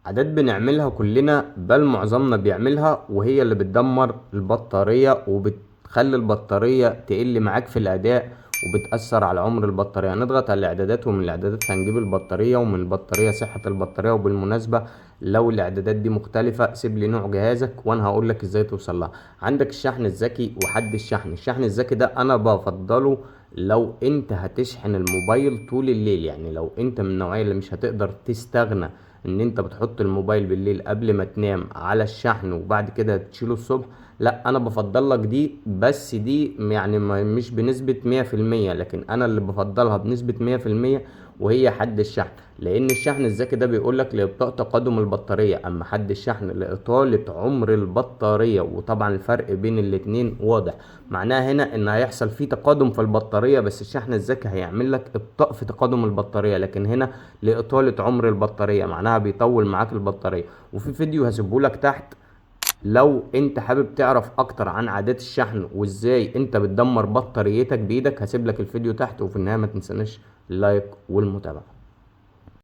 عادات بنعملها كلنا، بل معظمنا بيعملها، وهي اللي بتدمر البطارية وبتخلي البطارية تقل معاك في الأداء، وبتأثر على عمر البطارية. هنضغط على الإعدادات، ومن الإعدادات هنجيب البطارية، ومن البطارية صحة البطارية. وبالمناسبة لو الإعدادات دي مختلفة سيب لي نوع جهازك وأنا هقولك إزاي توصل لها. عندك الشحن الذكي وحد الشحن. الشحن الذكي ده أنا بفضله لو أنت هتشحن الموبايل طول الليل، يعني لو أنت من النوعية اللي مش هتقدر تستغنى ان انت بتحط الموبايل بالليل قبل ما تنام على الشحن وبعد كده تشيله الصبح، لا انا بفضل لك دي. بس دي يعني مش بنسبة 100%، لكن انا اللي بفضلها بنسبة 100%، وهي حد الشحن. لان الشحن الذكي ده بيقول لك لابطاء تقادم البطارية، اما حد الشحن لاطالة عمر البطارية. وطبعا الفرق بين الاتنين واضح. معناها هنا ان هيحصل فيه تقادم في البطارية، بس الشحن الذكي هيعمل لك ابطاء في تقادم البطارية، لكن هنا لإطالة عمر البطارية، معناها بيطول معاك البطارية. وفي فيديو هسيبهولك تحت لو انت حابب تعرف اكتر عن عادات الشحن وازاي انت بتدمر بطاريتك بايدك، هسيب لك الفيديو تحت. وفي النهاية ما تنساناش اللايك والمتابعة.